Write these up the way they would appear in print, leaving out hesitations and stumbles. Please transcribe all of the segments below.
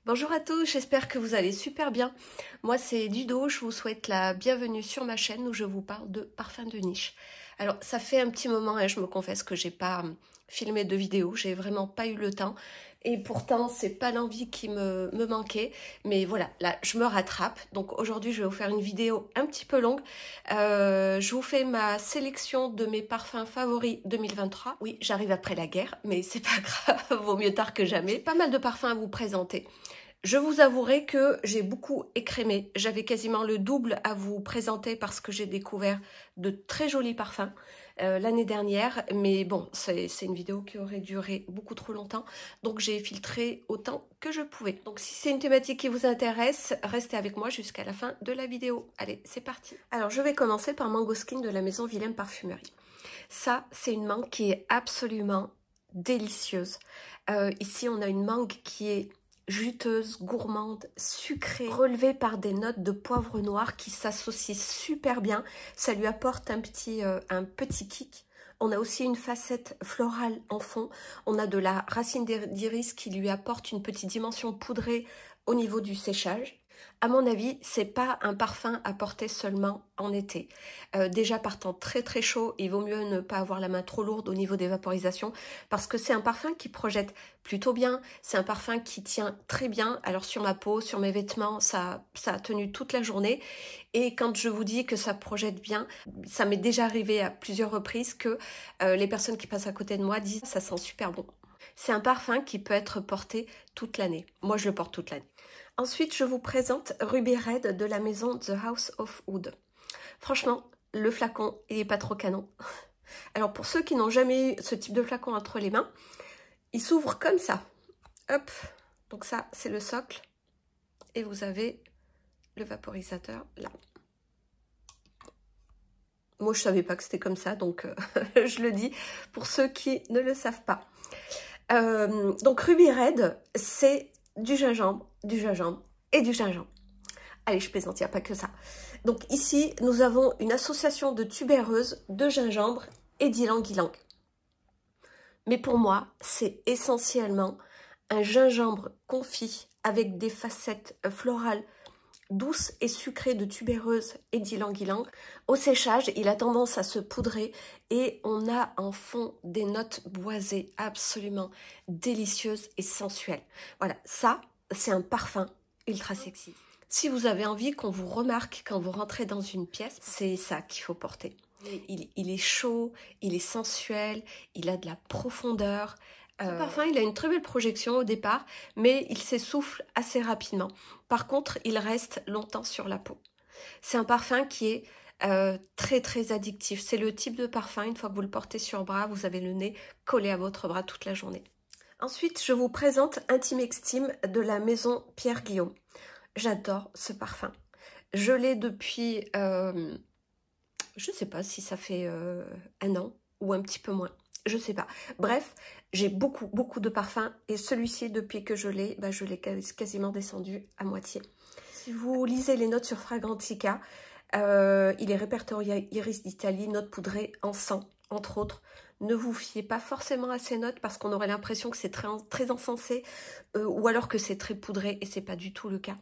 Bonjour à tous, j'espère que vous allez super bien. Moi c'est Dudo, je vous souhaite la bienvenue sur ma chaîne où je vous parle de parfums de niche. Alors ça fait un petit moment et je me confesse que j'ai pas filmé de vidéo, j'ai vraiment pas eu le temps. Et pourtant c'est pas l'envie qui me manquait. Mais voilà, là je me rattrape. Donc aujourd'hui je vais vous faire une vidéo un petit peu longue. Je vous fais ma sélection de mes parfums favoris 2023. Oui, j'arrive après la guerre, mais c'est pas grave, vaut mieux tard que jamais. J'ai pas mal de parfums à vous présenter. Je vous avouerai que j'ai beaucoup écrémé. J'avais quasiment le double à vous présenter parce que j'ai découvert de très jolis parfums l'année dernière. Mais bon, c'est une vidéo qui aurait duré beaucoup trop longtemps. Donc j'ai filtré autant que je pouvais. Donc si c'est une thématique qui vous intéresse, restez avec moi jusqu'à la fin de la vidéo. Allez, c'est parti. Alors je vais commencer par Mango Skin de la maison Willem Parfumerie. Ça, c'est une mangue qui est absolument délicieuse. Ici, on a une mangue qui est juteuse, gourmande, sucrée, relevée par des notes de poivre noir qui s'associent super bien. Ça lui apporte un petit kick. On a aussi une facette florale en fond. On a de la racine d'iris qui lui apporte une petite dimension poudrée au niveau du séchage. À mon avis, c'est pas un parfum à porter seulement en été. Déjà par temps très très chaud, il vaut mieux ne pas avoir la main trop lourde au niveau des vaporisations parce que c'est un parfum qui projette plutôt bien. C'est un parfum qui tient très bien. Alors sur ma peau, sur mes vêtements, ça a tenu toute la journée. Et quand je vous dis que ça projette bien, ça m'est déjà arrivé à plusieurs reprises que les personnes qui passent à côté de moi disent ça sent super bon. C'est un parfum qui peut être porté toute l'année. Moi, je le porte toute l'année. Ensuite, je vous présente Ruby Red de la maison The House of Wood. Franchement, le flacon, il n'est pas trop canon. Alors, pour ceux qui n'ont jamais eu ce type de flacon entre les mains, il s'ouvre comme ça. Hop. Donc ça, c'est le socle. Et vous avez le vaporisateur là. Moi, je ne savais pas que c'était comme ça, donc je le dis pour ceux qui ne le savent pas. Donc Ruby Red, c'est du gingembre et du gingembre. Allez, je plaisante, il n'y a pas que ça. Donc ici, nous avons une association de tubéreuses, de gingembre et d'ylang-ylang. Mais pour moi, c'est essentiellement un gingembre confit avec des facettes florales douces et sucrées de tubéreuses et d'ylang-ylang. Au séchage, il a tendance à se poudrer et on a en fond des notes boisées absolument délicieuses et sensuelles. Voilà, ça, c'est un parfum ultra sexy. Si vous avez envie qu'on vous remarque quand vous rentrez dans une pièce, c'est ça qu'il faut porter. Il est chaud, il est sensuel, il a de la profondeur. Ce parfum, il a une très belle projection au départ, mais il s'essouffle assez rapidement. Par contre, il reste longtemps sur la peau. C'est un parfum qui est très très addictif. C'est le type de parfum, une fois que vous le portez sur le bras, vous avez le nez collé à votre bras toute la journée. Ensuite, je vous présente Intime Extime de la maison Pierre Guillaume. J'adore ce parfum. Je l'ai depuis, je ne sais pas si ça fait un an ou un petit peu moins. Je sais pas. Bref, j'ai beaucoup de parfums et celui-ci, depuis que je l'ai, je l'ai quasiment descendu à moitié. Si vous lisez les notes sur Fragrantica, il est répertorié Iris d'Italie, notes poudrées, encens, entre autres. Ne vous fiez pas forcément à ces notes parce qu'on aurait l'impression que c'est très encensé ou alors que c'est très poudré et c'est pas du tout le cas.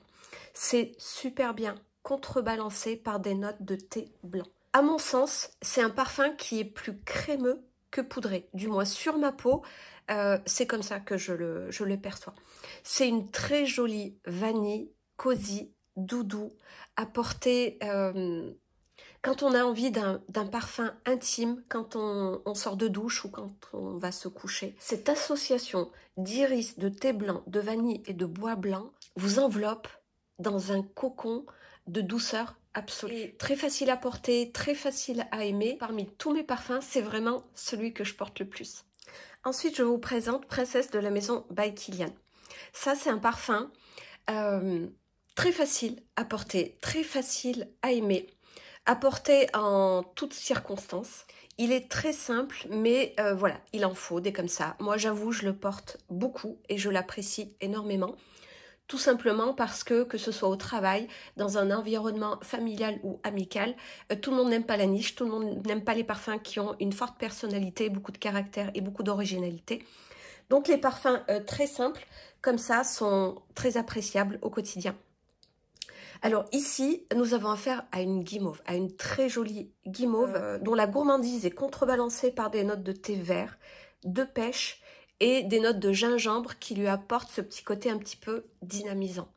C'est super bien contrebalancé par des notes de thé blanc. À mon sens, c'est un parfum qui est plus crémeux que poudré. Du moins sur ma peau, c'est comme ça que je le perçois. C'est une très jolie vanille, cosy, doudou, à porter quand on a envie d'un parfum intime, quand on sort de douche ou quand on va se coucher. Cette association d'iris, de thé blanc, de vanille et de bois blanc vous enveloppe dans un cocon de douceur absolue. Et très facile à porter, très facile à aimer. Parmi tous mes parfums, c'est vraiment celui que je porte le plus. Ensuite, je vous présente Princesse de la maison by Kilian. Ça, c'est un parfum très facile à porter, très facile à aimer, à porter en toutes circonstances. Il est très simple, mais voilà, il en faut des comme ça. Moi, j'avoue, je le porte beaucoup et je l'apprécie énormément. Tout simplement parce que ce soit au travail, dans un environnement familial ou amical, tout le monde n'aime pas la niche, tout le monde n'aime pas les parfums qui ont une forte personnalité, beaucoup de caractère et beaucoup d'originalité. Donc les parfums très simples, comme ça, sont très appréciables au quotidien. Alors ici, nous avons affaire à une guimauve, à une très jolie guimauve dont la gourmandise est contrebalancée par des notes de thé vert, de pêche et des notes de gingembre qui lui apportent ce petit côté un petit peu dynamisant.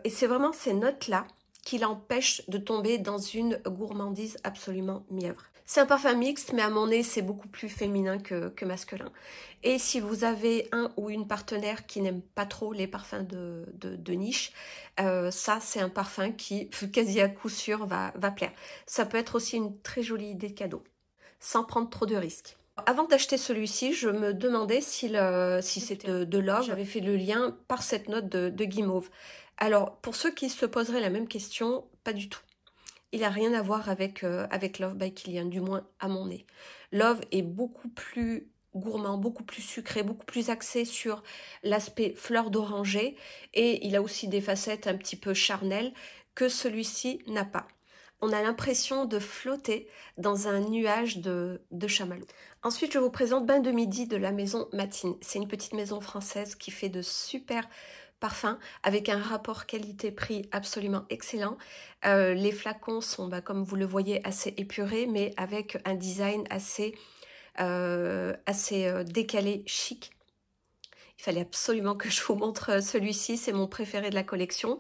Et c'est vraiment ces notes-là qui l'empêchent de tomber dans une gourmandise absolument mièvre. C'est un parfum mixte, mais à mon nez, c'est beaucoup plus féminin que masculin. Et si vous avez un ou une partenaire qui n'aime pas trop les parfums de niche, ça, c'est un parfum qui, quasi à coup sûr, va plaire. Ça peut être aussi une très jolie idée de cadeau, sans prendre trop de risques. Avant d'acheter celui-ci, je me demandais si c'était de Love. J'avais fait le lien par cette note de guimauve. Alors, pour ceux qui se poseraient la même question, pas du tout. Il n'a rien à voir avec Love by Kilian, du moins à mon nez. Love est beaucoup plus gourmand, beaucoup plus sucré, beaucoup plus axé sur l'aspect fleur d'oranger et il a aussi des facettes un petit peu charnelles que celui-ci n'a pas. On a l'impression de flotter dans un nuage de chamallow. Ensuite, je vous présente Bain de Midi de la maison Matine. C'est une petite maison française qui fait de super parfums avec un rapport qualité-prix absolument excellent. Les flacons sont, comme vous le voyez, assez épurés, mais avec un design assez décalé, chic. Il fallait absolument que je vous montre celui-ci, c'est mon préféré de la collection.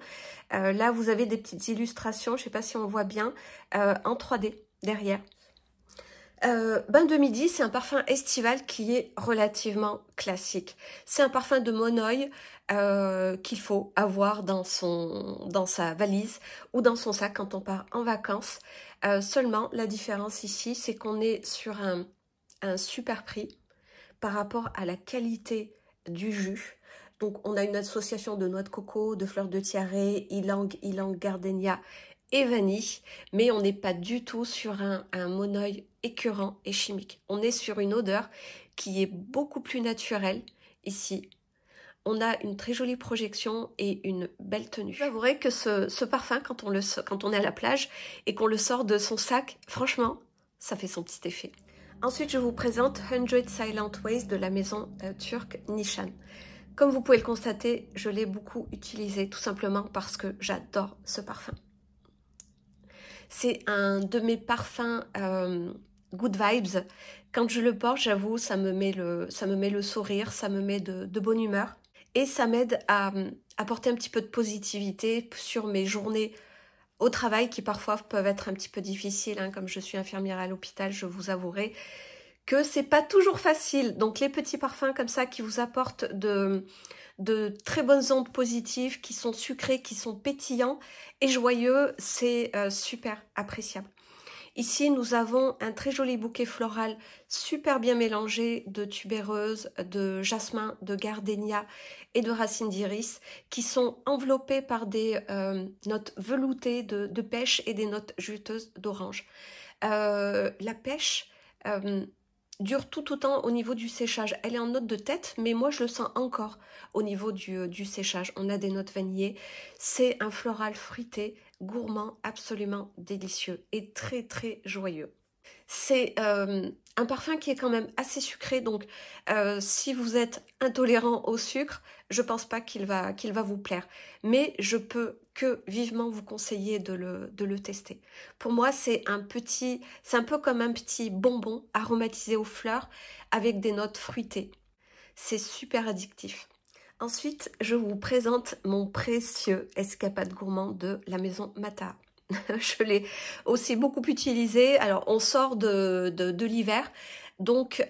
Là, vous avez des petites illustrations, je ne sais pas si on voit bien, en 3D derrière. Bain de Midi, c'est un parfum estival qui est relativement classique. C'est un parfum de monoeil qu'il faut avoir dans sa valise ou dans son sac quand on part en vacances. Seulement, la différence ici, c'est qu'on est sur un super prix par rapport à la qualité du jus. Donc, on a une association de noix de coco, de fleurs de tiare, ylang gardenia et vanille, mais on n'est pas du tout sur un monoeil écœurant et chimique. On est sur une odeur qui est beaucoup plus naturelle ici. On a une très jolie projection et une belle tenue. Je avouerai que ce parfum, quand on est à la plage et qu'on le sort de son sac, franchement, ça fait son petit effet. Ensuite, je vous présente 100 Silent Ways de la maison turque Nishan. Comme vous pouvez le constater, je l'ai beaucoup utilisé tout simplement parce que j'adore ce parfum. C'est un de mes parfums good vibes. Quand je le porte, j'avoue, ça me met le sourire, ça me met de bonne humeur. Et ça m'aide à apporter un petit peu de positivité sur mes journées au travail qui parfois peuvent être un petit peu difficiles. Hein. Comme je suis infirmière à l'hôpital, je vous avouerai que c'est pas toujours facile. Donc les petits parfums comme ça qui vous apportent de très bonnes ondes positives, qui sont sucrés, qui sont pétillants et joyeux, c'est super appréciable. Ici, nous avons un très joli bouquet floral super bien mélangé de tubéreuse, de jasmin, de gardénia et de racines d'iris qui sont enveloppés par des notes veloutées de pêche et des notes juteuses d'orange. La pêche dure tout autant au niveau du séchage. Elle est en note de tête, mais moi je le sens encore au niveau du séchage. On a des notes vanillées. C'est un floral fruité, gourmand, absolument délicieux et très très joyeux. C'est un parfum qui est quand même assez sucré, donc si vous êtes intolérant au sucre, je pense pas qu'il va vous plaire. Mais je peux que vivement vous conseiller de le tester. Pour moi, c'est un peu comme un petit bonbon aromatisé aux fleurs avec des notes fruitées. C'est super addictif. Ensuite, je vous présente mon précieux escapade gourmand de la maison Mata. Je l'ai aussi beaucoup utilisé. Alors, on sort de l'hiver, donc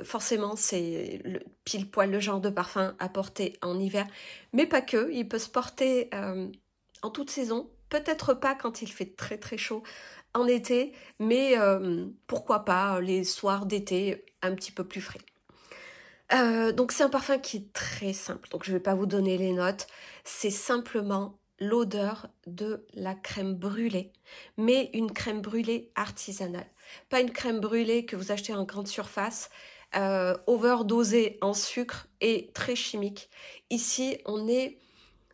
forcément, c'est pile poil le genre de parfum à porter en hiver, mais pas que. Il peut se porter en toute saison, peut-être pas quand il fait très très chaud en été, mais pourquoi pas les soirs d'été un petit peu plus frais. Donc c'est un parfum qui est très simple, donc je ne vais pas vous donner les notes, c'est simplement l'odeur de la crème brûlée, mais une crème brûlée artisanale. Pas une crème brûlée que vous achetez en grande surface, overdosée en sucre et très chimique. Ici, on est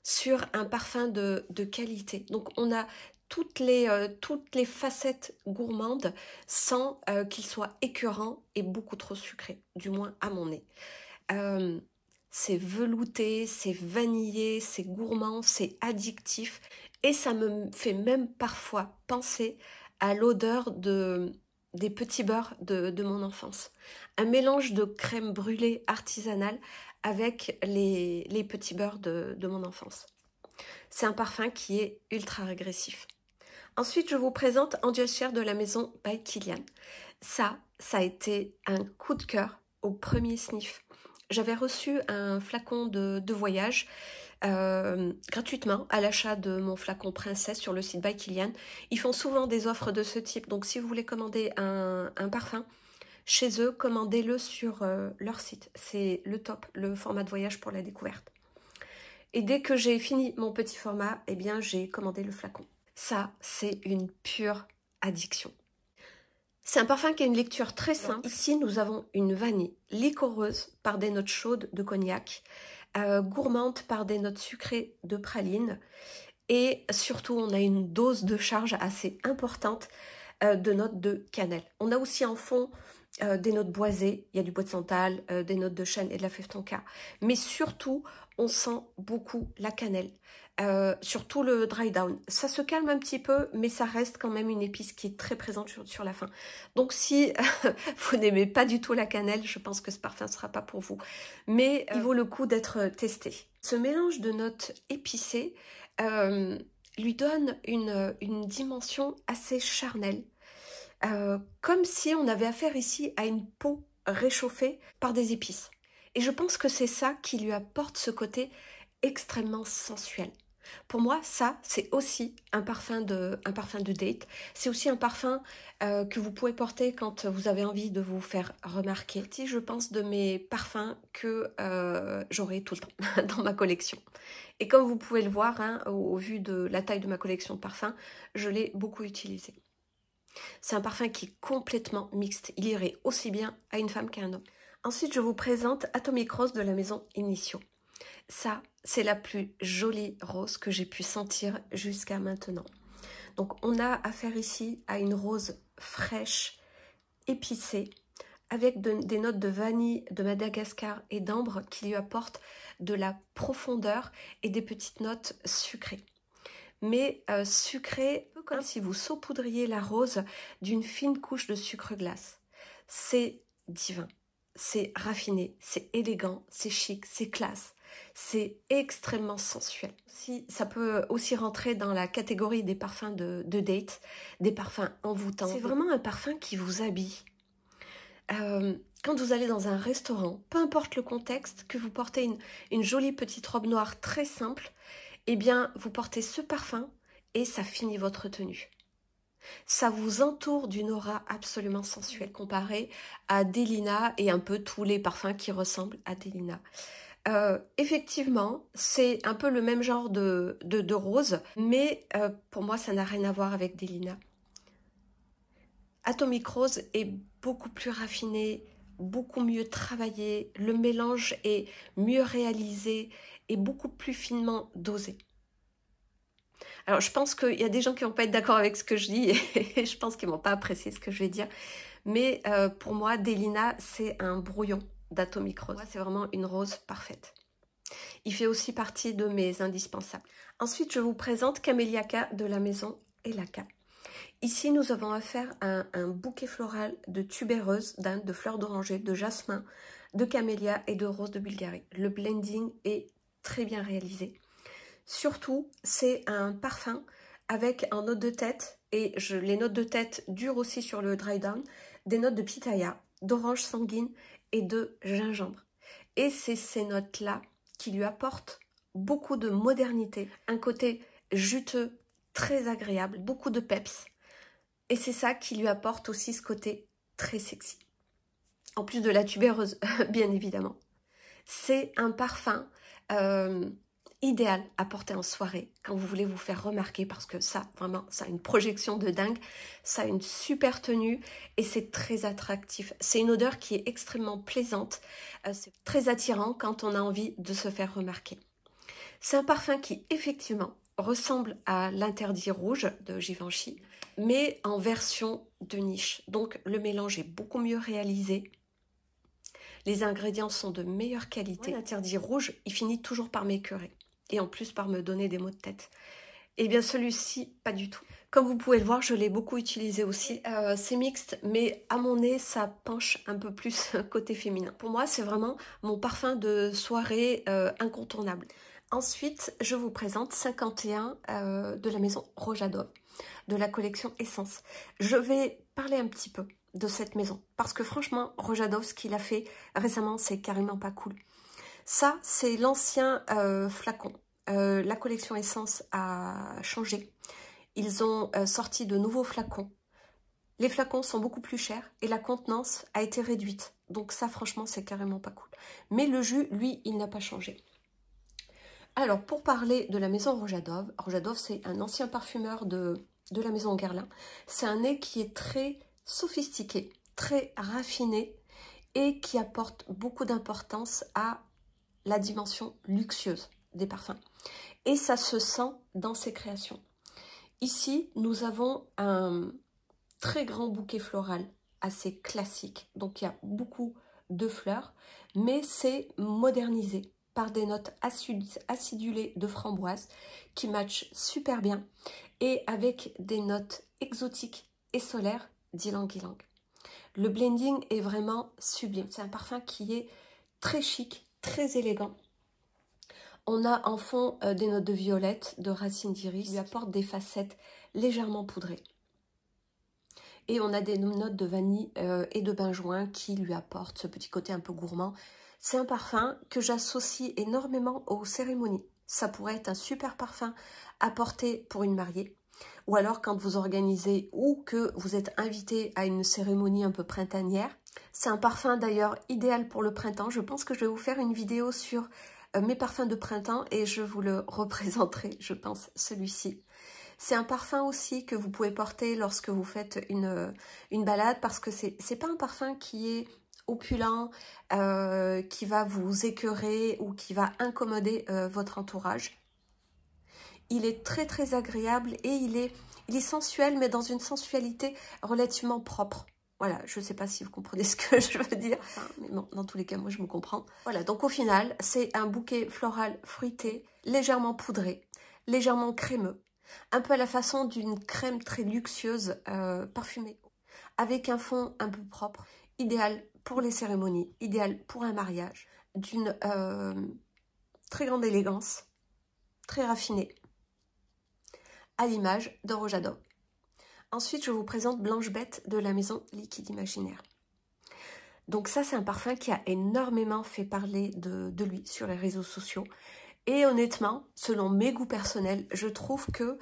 sur un parfum de qualité. Donc, on a toutes les facettes gourmandes sans qu'il soit écœurant et beaucoup trop sucré, du moins à mon nez. C'est velouté, c'est vanillé, c'est gourmand, c'est addictif. Et ça me fait même parfois penser à l'odeur des petits beurres de mon enfance. Un mélange de crème brûlée artisanale avec les petits beurres de mon enfance. C'est un parfum qui est ultra régressif. Ensuite, je vous présente Angel Share de la maison by Kilian. Ça a été un coup de cœur au premier sniff. J'avais reçu un flacon de voyage gratuitement à l'achat de mon flacon princesse sur le site by Kilian. Ils font souvent des offres de ce type, donc si vous voulez commander un parfum chez eux, commandez-le sur leur site. C'est le top, le format de voyage pour la découverte. Et dès que j'ai fini mon petit format, eh bien j'ai commandé le flacon. Ça, c'est une pure addiction. C'est un parfum qui a une lecture très simple. Ici, nous avons une vanille liquoreuse par des notes chaudes de cognac, gourmande par des notes sucrées de praline, et surtout, on a une dose de charge assez importante de notes de cannelle. On a aussi en fond des notes boisées, il y a du bois de santal, des notes de chêne et de la fève tonka, mais surtout, on sent beaucoup la cannelle. Surtout le dry down. Ça se calme un petit peu, mais ça reste quand même une épice qui est très présente sur la fin. Donc si vous n'aimez pas du tout la cannelle, je pense que ce parfum ne sera pas pour vous. Mais il vaut le coup d'être testé. Ce mélange de notes épicées lui donne une dimension assez charnelle. Comme si on avait affaire ici à une peau réchauffée par des épices. Et je pense que c'est ça qui lui apporte ce côté extrêmement sensuel. Pour moi, ça, c'est aussi un parfum de date. C'est aussi un parfum que vous pouvez porter quand vous avez envie de vous faire remarquer. Si je pense de mes parfums que j'aurai tout le temps dans ma collection. Et comme vous pouvez le voir, hein, au vu de la taille de ma collection de parfums, je l'ai beaucoup utilisé. C'est un parfum qui est complètement mixte. Il irait aussi bien à une femme qu'à un homme. Ensuite, je vous présente Atomic Rose de la maison Initio. Ça, c'est la plus jolie rose que j'ai pu sentir jusqu'à maintenant. Donc, on a affaire ici à une rose fraîche, épicée, avec des notes de vanille, de Madagascar et d'ambre qui lui apportent de la profondeur et des petites notes sucrées. Mais sucrées, comme si vous saupoudriez la rose d'une fine couche de sucre glace. C'est divin, c'est raffiné, c'est élégant, c'est chic, c'est classe. C'est extrêmement sensuel. Ça peut aussi rentrer dans la catégorie des parfums de date, des parfums envoûtants. C'est vraiment un parfum qui vous habille. Quand vous allez dans un restaurant, peu importe le contexte, que vous portez une jolie petite robe noire très simple, eh bien, vous portez ce parfum et ça finit votre tenue. Ça vous entoure d'une aura absolument sensuelle comparée à Delina et un peu tous les parfums qui ressemblent à Delina. Effectivement, c'est un peu le même genre de rose, mais pour moi, ça n'a rien à voir avec Delina. Atomic Rose est beaucoup plus raffiné, beaucoup mieux travaillé, le mélange est mieux réalisé et beaucoup plus finement dosé. Alors, je pense qu'il y a des gens qui vont pas être d'accord avec ce que je dis et je pense qu'ils vont pas apprécier ce que je vais dire. Mais pour moi, Delina, c'est un brouillon d'Atomic Rose. C'est vraiment une rose parfaite. Il fait aussi partie de mes indispensables. Ensuite, je vous présente Caméliaca de la maison Elaka. Ici, nous avons affaire à un bouquet floral de tubéreuses, d'Inde, de fleurs d'oranger, de jasmin, de camélia et de rose de Bulgarie. Le blending est très bien réalisé. Surtout, c'est un parfum avec en note de tête, et les notes de tête durent aussi sur le dry down, des notes de pitaya, d'orange sanguine et de gingembre. Et c'est ces notes-là qui lui apportent beaucoup de modernité, un côté juteux, très agréable, beaucoup de peps. Et c'est ça qui lui apporte aussi ce côté très sexy. En plus de la tubéreuse, bien évidemment. C'est un parfum idéal à porter en soirée quand vous voulez vous faire remarquer parce que ça, vraiment, ça a une projection de dingue, ça a une super tenue et c'est très attractif. C'est une odeur qui est extrêmement plaisante, c'est très attirant quand on a envie de se faire remarquer. C'est un parfum qui, effectivement, ressemble à l'Interdit Rouge de Givenchy, mais en version de niche. Donc, le mélange est beaucoup mieux réalisé. Les ingrédients sont de meilleure qualité. L'interdit rouge, il finit toujours par m'écœurer. Et en plus par me donner des maux de tête. Et bien celui-ci, pas du tout. Comme vous pouvez le voir, je l'ai beaucoup utilisé aussi. C'est mixte, mais à mon nez, ça penche un peu plus côté féminin. Pour moi, c'est vraiment mon parfum de soirée incontournable. Ensuite, je vous présente 51 de la maison Rojadov, de la collection Essence. Je vais parler un petit peu de cette maison, parce que franchement, Rojadov, ce qu'il a fait récemment, c'est carrément pas cool. Ça, c'est l'ancien flacon. La collection Essence a changé. Ils ont sorti de nouveaux flacons. Les flacons sont beaucoup plus chers et la contenance a été réduite. Donc ça, franchement, c'est carrément pas cool. Mais le jus, lui, il n'a pas changé. Alors, pour parler de la maison Rojadov, Rojadov, c'est un ancien parfumeur de la maison Guerlain. C'est un nez qui est très sophistiqué, très raffiné et qui apporte beaucoup d'importance à la dimension luxueuse des parfums. Et ça se sent dans ses créations. Ici, nous avons un très grand bouquet floral, assez classique. Donc, il y a beaucoup de fleurs, mais c'est modernisé par des notes acidulées de framboise qui matchent super bien et avec des notes exotiques et solaires d'ylang-ylang. Le blending est vraiment sublime. C'est un parfum qui est très chic, très élégant. On a en fond des notes de violette, de racine d'iris, qui lui apportent des facettes légèrement poudrées. Et on a des notes de vanille et de benjoin qui lui apportent ce petit côté un peu gourmand. C'est un parfum que j'associe énormément aux cérémonies. Ça pourrait être un super parfum à porter pour une mariée. Ou alors quand vous organisez ou que vous êtes invité à une cérémonie un peu printanière. C'est un parfum d'ailleurs idéal pour le printemps. Je pense que je vais vous faire une vidéo sur mes parfums de printemps et je vous le représenterai, je pense, celui-ci. C'est un parfum aussi que vous pouvez porter lorsque vous faites une balade parce que c'est pas un parfum qui est opulent, qui va vous écœurer ou qui va incommoder votre entourage. Il est très très agréable et il est sensuel mais dans une sensualité relativement propre. Voilà, je ne sais pas si vous comprenez ce que je veux dire, enfin, mais bon, dans tous les cas, moi je me comprends. Voilà, donc au final, c'est un bouquet floral fruité, légèrement poudré, légèrement crémeux, un peu à la façon d'une crème très luxueuse parfumée, avec un fond un peu propre, idéal pour les cérémonies, idéal pour un mariage, d'une très grande élégance, très raffinée, à l'image de Rojadov. Ensuite, je vous présente Blanche Bête de la maison Liquide Imaginaire. Donc ça, c'est un parfum qui a énormément fait parler de lui sur les réseaux sociaux. Et honnêtement, selon mes goûts personnels, je trouve que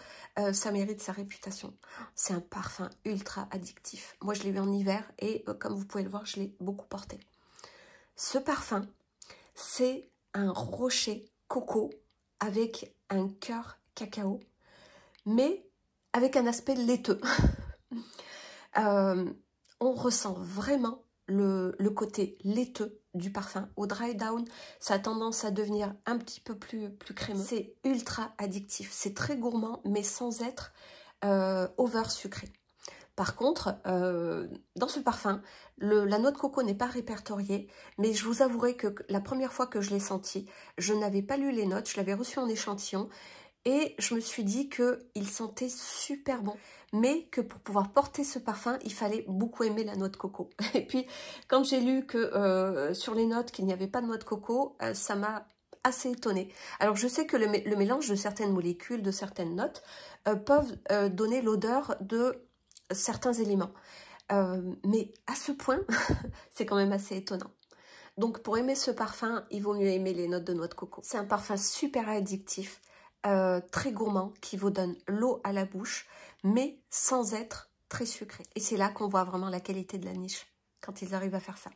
ça mérite sa réputation. C'est un parfum ultra addictif. Moi, je l'ai eu en hiver et comme vous pouvez le voir, je l'ai beaucoup porté. Ce parfum, c'est un rocher coco avec un cœur cacao, mais avec un aspect laiteux. On ressent vraiment le côté laiteux du parfum. Au dry down, ça a tendance à devenir un petit peu plus crémeux. C'est ultra addictif, c'est très gourmand, mais sans être over sucré. Par contre, dans ce parfum, la noix de coco n'est pas répertoriée, mais je vous avouerai que la première fois que je l'ai senti, je n'avais pas lu les notes, je l'avais reçu en échantillon, et je me suis dit qu'il sentait super bon, mais que pour pouvoir porter ce parfum, il fallait beaucoup aimer la noix de coco. Et puis, quand j'ai lu que sur les notes qu'il n'y avait pas de noix de coco, ça m'a assez étonnée. Alors, je sais que le mélange de certaines molécules, de certaines notes, peuvent donner l'odeur de certains éléments. Mais à ce point, c'est quand même assez étonnant. Donc, pour aimer ce parfum, il vaut mieux aimer les notes de noix de coco. C'est un parfum super addictif. Très gourmand qui vous donne l'eau à la bouche mais sans être très sucré et c'est là qu'on voit vraiment la qualité de la niche quand ils arrivent à faire ça.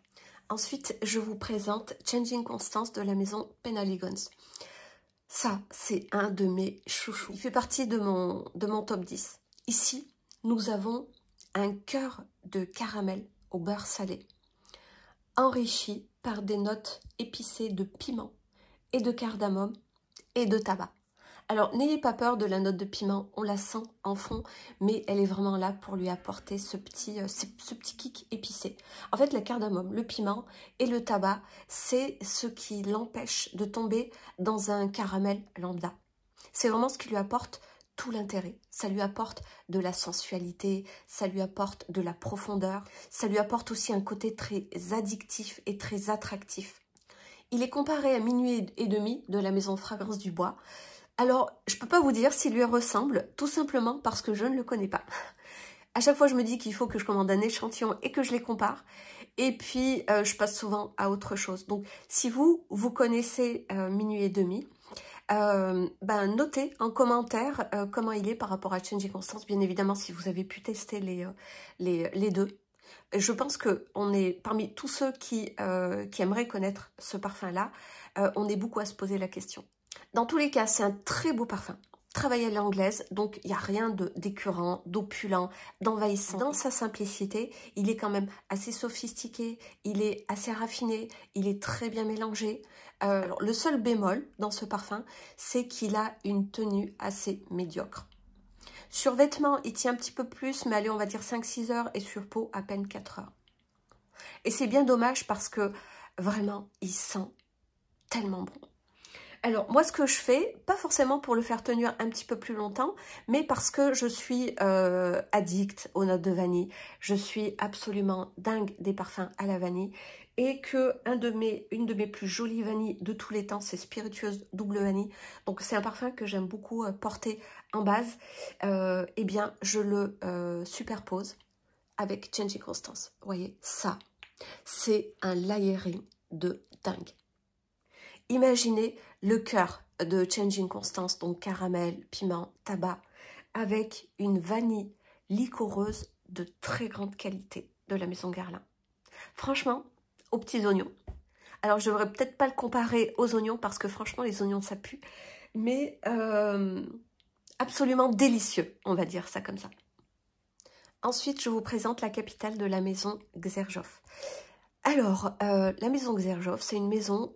Ensuite je vous présente Changing Constance de la maison Penhaligon's. Ça c'est un de mes chouchous, il fait partie de mon top 10. Ici nous avons un cœur de caramel au beurre salé enrichi par des notes épicées de piment et de cardamome et de tabac. Alors, n'ayez pas peur de la note de piment, on la sent en fond, mais elle est vraiment là pour lui apporter ce petit kick épicé. En fait, le cardamome, le piment et le tabac, c'est ce qui l'empêche de tomber dans un caramel lambda. C'est vraiment ce qui lui apporte tout l'intérêt. Ça lui apporte de la sensualité, ça lui apporte de la profondeur, ça lui apporte aussi un côté très addictif et très attractif. Il est comparé à Minuit et demi de la maison Fragrance du Bois. Alors, je ne peux pas vous dire s'il lui ressemble, tout simplement parce que je ne le connais pas. À chaque fois, je me dis qu'il faut que je commande un échantillon et que je les compare. Et puis, je passe souvent à autre chose. Donc, si vous connaissez Minuit et demi, notez en commentaire comment il est par rapport à Changing Constance. Bien évidemment, si vous avez pu tester les deux. Je pense qu'on est parmi tous ceux qui aimeraient connaître ce parfum-là, on est beaucoup à se poser la question. Dans tous les cas, c'est un très beau parfum. Travaillé à l'anglaise, donc il n'y a rien d'écœurant, d'opulent, d'envahissant. Dans sa simplicité, il est quand même assez sophistiqué, il est assez raffiné, il est très bien mélangé. Alors, le seul bémol dans ce parfum, c'est qu'il a une tenue assez médiocre. Sur vêtements, il tient un petit peu plus, mais allez, on va dire 5-6 heures, et sur peau, à peine 4 heures. Et c'est bien dommage parce que vraiment, il sent tellement bon. Alors, moi, ce que je fais, pas forcément pour le faire tenir un petit peu plus longtemps, mais parce que je suis addict aux notes de vanille. Je suis absolument dingue des parfums à la vanille. Et que une de mes plus jolies vanilles de tous les temps, c'est Spiritueuse Double Vanille. Donc, c'est un parfum que j'aime beaucoup porter en base. Eh bien, je le superpose avec Changing Constance. Vous voyez, ça, c'est un layering de dingue. Imaginez le cœur de Changing Constance, donc caramel, piment, tabac, avec une vanille liquoreuse de très grande qualité de la maison Guerlain. Franchement, aux petits oignons. Alors, je ne devrais peut-être pas le comparer aux oignons parce que franchement, les oignons, ça pue. Mais absolument délicieux, on va dire ça comme ça. Ensuite, je vous présente la capitale de la maison Xerjoff. Alors, la maison Xerjoff, c'est une maison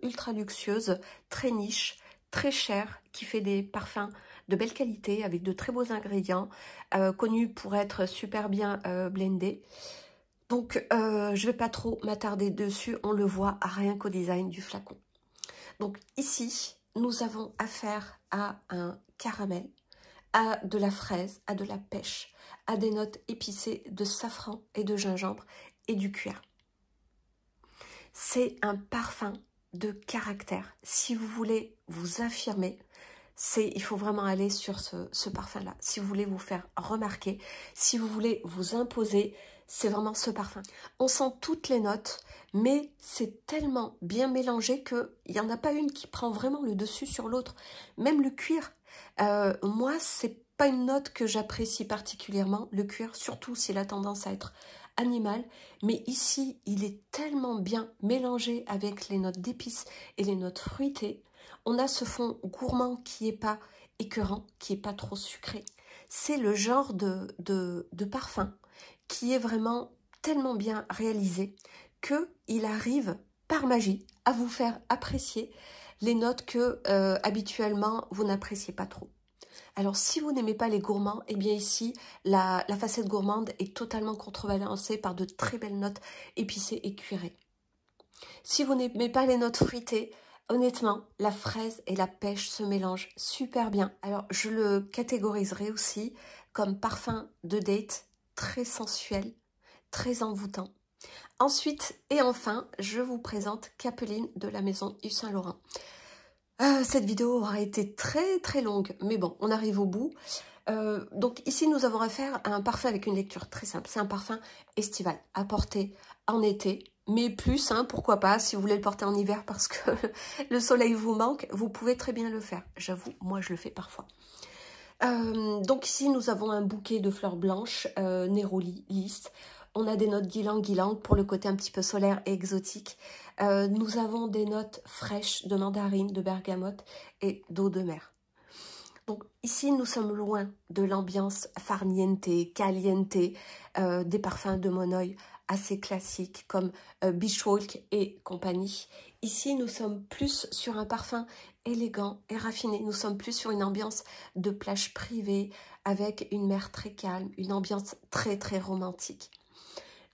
ultra luxueuse, très niche, très chère, qui fait des parfums de belle qualité, avec de très beaux ingrédients, connus pour être super bien blendés. Donc, je ne vais pas trop m'attarder dessus, on le voit rien qu'au design du flacon. Donc ici, nous avons affaire à un caramel, à de la fraise, à de la pêche, à des notes épicées de safran et de gingembre et du cuir. C'est un parfum de caractère. Si vous voulez vous affirmer, il faut vraiment aller sur ce parfum-là. Si vous voulez vous faire remarquer, si vous voulez vous imposer, c'est vraiment ce parfum. On sent toutes les notes, mais c'est tellement bien mélangé qu'il n'y en a pas une qui prend vraiment le dessus sur l'autre. Même le cuir, moi, c'est pas une note que j'apprécie particulièrement, le cuir, surtout s'il a tendance à être animal, mais ici, il est tellement bien mélangé avec les notes d'épices et les notes fruitées. On a ce fond gourmand qui n'est pas écœurant, qui n'est pas trop sucré. C'est le genre de parfum qui est vraiment tellement bien réalisé qu'il arrive par magie à vous faire apprécier les notes que habituellement vous n'appréciez pas trop. Alors, si vous n'aimez pas les gourmands, eh bien ici, la facette gourmande est totalement contrebalancée par de très belles notes épicées et cuirées. Si vous n'aimez pas les notes fruitées, honnêtement, la fraise et la pêche se mélangent super bien. Alors, je le catégoriserai aussi comme parfum de date très sensuel, très envoûtant. Ensuite et enfin, je vous présente Capeline de la maison Yves Saint Laurent. Cette vidéo aura été très très longue, mais bon, on arrive au bout. Donc ici, nous avons affaire à un parfum avec une lecture très simple. C'est un parfum estival, à porter en été, mais plus, pourquoi pas, si vous voulez le porter en hiver parce que le soleil vous manque, vous pouvez très bien le faire. J'avoue, moi je le fais parfois. Donc ici, nous avons un bouquet de fleurs blanches, néroli, lisse. On a des notes d'ylang-ylang pour le côté un petit peu solaire et exotique. Nous avons des notes fraîches de mandarine, de bergamote et d'eau de mer. Donc ici, nous sommes loin de l'ambiance farniente, caliente, des parfums de Monoi assez classiques comme Beach Walk et compagnie. Ici, nous sommes plus sur un parfum élégant et raffiné. Nous sommes plus sur une ambiance de plage privée avec une mer très calme, une ambiance très très romantique.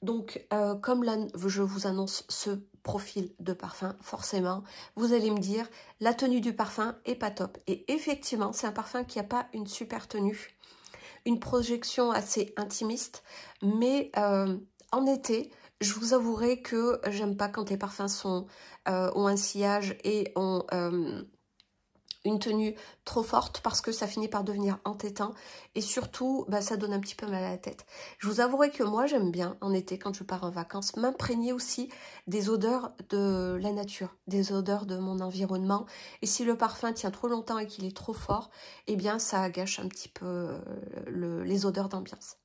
Donc, comme là, je vous annonce ce profil de parfum, forcément, vous allez me dire, la tenue du parfum est pas top. Et effectivement, c'est un parfum qui n'a pas une super tenue, une projection assez intimiste, mais en été, je vous avouerai que j'aime pas quand les parfums ont un sillage et ont une tenue trop forte parce que ça finit par devenir entêtant et surtout bah, ça donne un petit peu mal à la tête. Je vous avouerai que moi j'aime bien en été quand je pars en vacances m'imprégner aussi des odeurs de la nature, des odeurs de mon environnement, et si le parfum tient trop longtemps et qu'il est trop fort, eh bien ça gâche un petit peu les odeurs d'ambiance.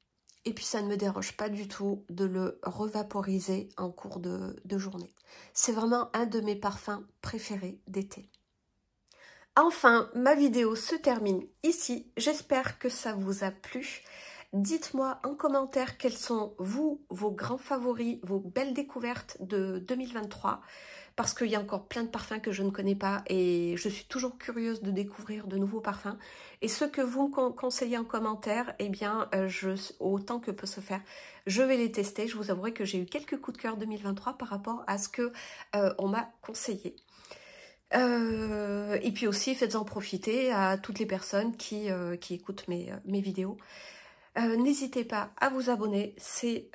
Et puis ça ne me dérange pas du tout de le revaporiser en cours de journée. C'est vraiment un de mes parfums préférés d'été. Enfin, ma vidéo se termine ici. J'espère que ça vous a plu. Dites-moi en commentaire quels sont, vous, vos grands favoris, vos belles découvertes de 2023. Parce qu'il y a encore plein de parfums que je ne connais pas et je suis toujours curieuse de découvrir de nouveaux parfums. Et ceux que vous me conseillez en commentaire, eh bien, autant que peut se faire, je vais les tester. Je vous avouerai que j'ai eu quelques coups de cœur 2023 par rapport à ce que on m'a conseillé. Et puis aussi, faites-en profiter à toutes les personnes qui écoutent mes vidéos. N'hésitez pas à vous abonner, c'est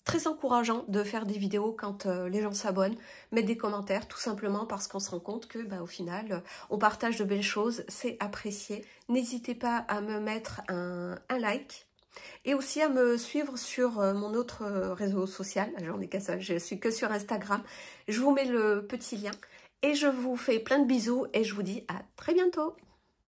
très encourageant de faire des vidéos quand les gens s'abonnent, mettre des commentaires, tout simplement parce qu'on se rend compte que bah, au final, on partage de belles choses, c'est apprécié. N'hésitez pas à me mettre un like. Et aussi à me suivre sur mon autre réseau social, j'en ai qu'un seul, je suis que sur Instagram. Je vous mets le petit lien. Et je vous fais plein de bisous et je vous dis à très bientôt.